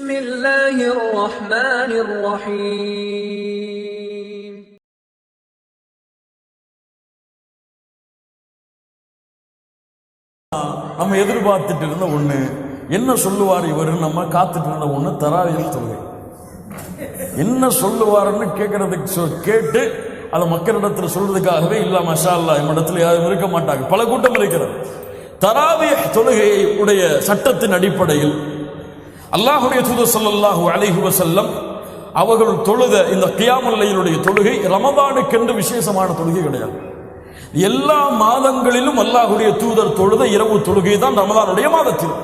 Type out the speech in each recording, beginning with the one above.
بسم الله الرحمن الرحيم நம்ம எதிர்பார்த்துட்டு இருந்த ஒண்ணு என்ன சொல்லுவார் இவர், நம்ம காத்துட்டு இருந்த ஒண்ணு தராவியல் தொழுகை. என்ன சொல்லுவாருன்னு கேட்கறதுக்கு கேட்டு அதை மக்களிடத்தில் சொல்றதுக்காகவே இல்ல மஷா அல்லாஹ் நம்மிடத்தில் யாரும் இருக்க மாட்டாங்க, பல கூட்டம் இருக்கிறது. தராவிஹ் தொழுகையை உடைய சட்டத்தின் அடிப்படையில் அல்லாஹ்வுடைய தூதர் ஸல்லல்லாஹு அலைஹி வஸல்லம் அவர்கள் தொழுத இந்த கியாமுல் லைலுடைய தொழுகை ரமதானுக்கென்று விசேஷமான தொழுகை கிடையாது. எல்லா மாதங்களிலும் அல்லாஹ்வுடைய தூதர் தொழுத இரவு தொழுகை தான் ரமதானுடைய மாதத்தில்.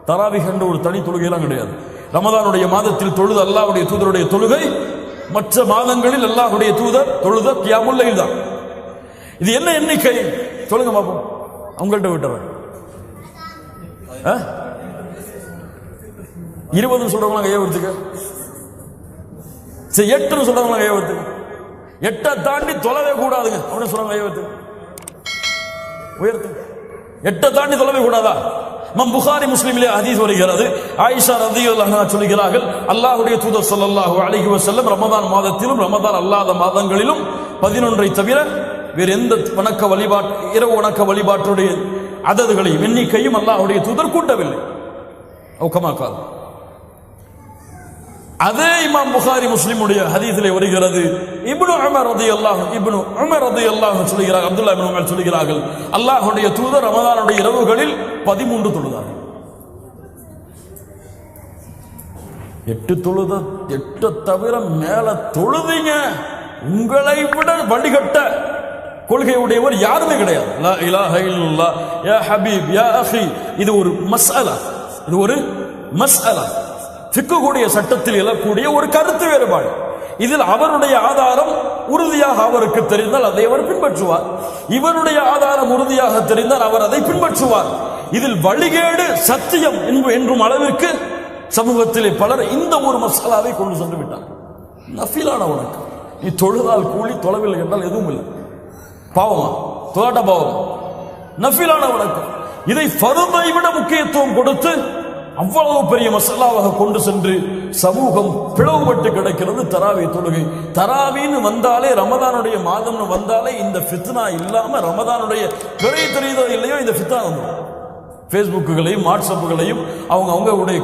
தராவிஹ் என்ற ஒரு தனி தொழுகையெல்லாம் கிடையாது. ரமதானுடைய மாதத்தில் தொழுத அல்லாஹ்வுடைய தூதருடைய தொழுகை மற்ற மாதங்களில் அல்லாஹ்வுடைய தூதர் தொழுத கியாமுல் லைல் தான். இது என்ன எண்ணிக்கை சொல்லுங்க பாப்போம், அவங்கள்ட்ட விட்டுறேன். 20 சொல்றவங்க கையை உயர்த்துக்க, சரி 8 சொல்றவங்க கையை உயர்த்துக்க, 8 தாண்டி தொலைவே கூடாதுங்க அப்படின்னு சொல்றவங்க கையை உயர்த்து. 8 தாண்டி தொலைவே கூடாதா? புகாரி முஸ்லிமிலே ஹதீஸ் வருகிறது. ஆயிஷா ரலியல்லாஹு அன்ஹா சொல்கிறார்கள், அல்லாஹ்வுடைய தூதர் ஸல்லல்லாஹு அலைஹி வஸல்லம் ரமதான் மாதத்திலும் ரமதான் அல்லாத மாதங்களிலும் 11ஐ தவிர வேறு எந்த வணக்க வழிபாட்டு இரவு வணக்க வழிபாட்டுடைய அததுகளையும் எண்ணிக்கையும் அல்லாஹ்வுடைய தூதர் கூட்டவில்லை. கமாக்கால் அதே இமாம் புகாரி முஸ்லிமுடைய ஹதீஸிலே வருகிறது. இப்னு உமர் ரலியல்லாஹு சொல்கிறார்கள், அப்துல்லாஹ் இப்னு உமர் சொல்கிறார்கள், அல்லாஹ்வுடைய தூதர் ரமதானுடைய இரவுகளில் 13 தொழுதார்கள். 8 தவிர மேல தொழுதீங்க, உங்களை விட வழிகட்ட கொள்கை உடையவர் யாருமே கிடையாது. லா இலாஹ இல்லல்லாஹ் யா ஹபீப் யா அஹி. இது ஒரு மஸ்அலா, இது ஒரு மஸ்அலா, ஃபிக்ஹுடைய சட்டத்தில் எழக்கூடிய ஒரு கருத்து வேறுபாடு. இதில் அவருடைய ஆதாரம் உறுதியாக அவருக்கு தெரிந்தால் அதை அவர் பின்பற்றுவார், இவருடைய ஆதாரம் உறுதியாக தெரிந்தால் அவர் அதை பின்பற்றுவார். இதில் வழிகேடு சத்தியம் என்றும் அளவிற்கு சமூகத்திலே பலர் இந்த ஒரு மசாலாவை கொண்டு சென்று விட்டார். நஃபிலான வணக்கம், நீ தொழுதால் கூலி, தொலைவில் என்றால் எதுவும் இல்லை, பாவமா தொழாட்ட பாவம். நஃபிலான வணக்கம், இதை ஃபர்தை விட முக்கியத்துவம் கொடுத்து அவ்வளவு பெரிய மசாலாவாக கொண்டு சென்று சமூகம் பிளவுபட்டு கிடக்கிறது. தராவி தொழுகை, தராவின்னு வந்தாலே ரமதானுடைய மாதம்னு வந்தாலே இந்த ஃபித்னா இல்லாம ரமதானுடைய பிறை தெரியுதோ இல்லையோ இந்த ஃபித்னா வந்துடும். ஃபேஸ்புக்குகளையும் வாட்ஸ்அப்புகளையும் அவங்களுடைய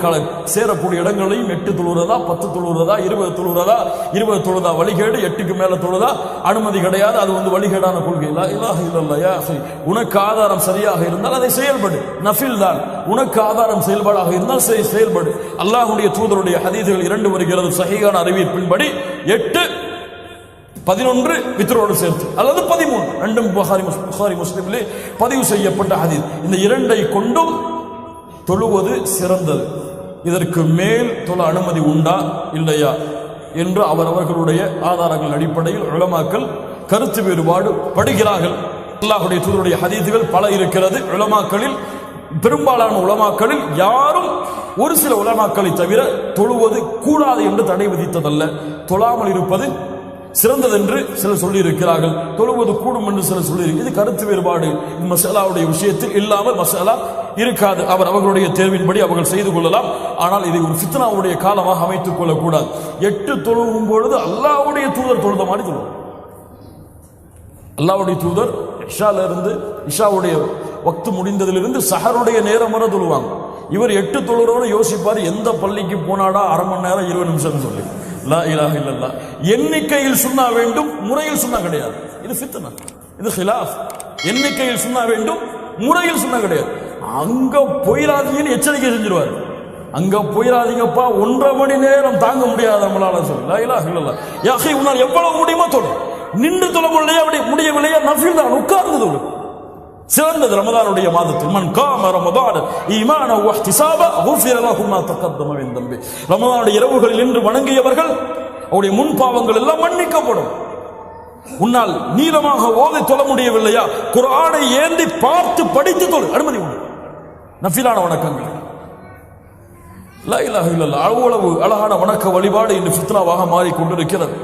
சேரக்கூடிய இடங்களையும் 8 தொழுறதா 10 தொழுறதா 20 தொழுறதா 20 தொழுதா வழிகேடு, 8க்கு மேல தொழுதா அனுமதி கிடையாது, அது வழிகேடான கொள்கை. லா இலாஹ இல்லல்லாஹ் யா அஹி. உனக்கு ஆதாரம் சரியாக இருந்தால் அதை செயல்படு, நஃபில் தான். உனக்கு ஆதாரம் செயல்பாடாக இருந்தால் செயல்படு. அல்லாஹ்வுடைய தூதருடைய ஹதீஸ்கள் 2 வருகிறது சஹீஹான அறிவிப்பின்படி 8 11 வித்ரோடு சேர்த்து அல்லது 13, ரெண்டும் புகாரி முஸ்லிமிலே பதிவு செய்யப்பட்ட ஹதீஸ். இந்த 2ஐ கொண்டும் தொழுவது சிறந்தது. இதற்கு மேல் தொழ அனுமதி உண்டா இல்லையா என்று அவர்களுடைய ஆதாரங்கள் அடிப்படையில் உலமாக்கள் கருத்து வேறுபாடு படுகிறார்கள். அல்லாஹ்வுடைய தூதருடைய ஹதீஸ்கள் பல இருக்கிறது. உலமாக்களில் பெரும்பாலான உலமாக்களில் யாரும் ஒரு சில உலமாக்களை தவிர தொழுவது கூடாது என்று தடை விதித்ததல்ல, தொழாமல் இருப்பது சிறந்தது என்று சிலர் சொல்லி இருக்கிறார்கள், தொழுவது கூடும் என்று சிலர் சொல்லி. இது கருத்து வேறுபாடு மசாலாவுடைய விஷயத்தில் இல்லாமல் மசாலா இருக்காது. அவர்களுடைய தேர்வின்படி அவர்கள் செய்து கொள்ளலாம். ஆனால் இதை ஒரு ஃபித்னாவுடைய காலமாக அமைத்துக் கொள்ளக்கூடாது. 8 தொழுவும் பொழுது அல்லாஹ்வுடைய தூதர் தொழுத மாதிரி தொழுவோம். அல்லாஹ்வுடைய தூதர் இஷாவுடைய வக்து முடிந்ததிலிருந்து சஹருடைய நேரம் வரை தொழுவாங்க. இவர் 8 தொழுறோன்னு யோசிப்பார், எந்த பள்ளிக்கு போனாடா அரை மணி நேரம் 20 நிமிஷம் சொல்லி. லா இலாஹ இல்லல்லாஹ். எண்ணிக்கையில் சுன்னா வேண்டும், முறையில் சுன்னா கிடையாது. இது ஃபித்னா, இது ஹிலாஃப். எண்ணிக்கையில் சுன்னா வேண்டும், முறையில் சுன்னா கிடையாது. அங்க போயிடாதீங்கன்னு எச்சரிக்கை செஞ்சிருவார். அங்க போயிடாதீங்கப்பா, 1.5 மணி நேரம் தாங்க முடியாது நம்மளால சொல்லி. லா இலாஹ இல்லல்லாஹ் யா அஹி. உன்னால் எவ்வளவு முடியுமோ தொழு, நின்று தொழ முடியவில்லையா நஃபில் தான், உட்கார்ந்து தொழு. சிறந்தது ரமதானுடைய மாதத்தில் மன் காம ரமதான் ஈமானன் வ இஹ்திசாபன் குஃபிர லஹு மா தகத்தம மின் தம்பி. ரமதானுடைய இரவுகளில் நின்று வணங்கியவர்கள் அவருடைய முன் பாவங்கள் எல்லாம் மன்னிக்கப்படும். உன்னால் நீளமாக ஓதி தொழ முடியவில்லையா, குர்ஆனை ஏந்தி பார்த்து படித்து தொழு, அனுமதி உண்டு. நஃபிலான வணக்கங்கள். லா இலாஹ இல்லல்லாஹ். அவ்வளவு அழகான வணக்க வழிபாடு இன்று ஃபித்னாவாக மாறிக்கொண்டிருக்கிறது.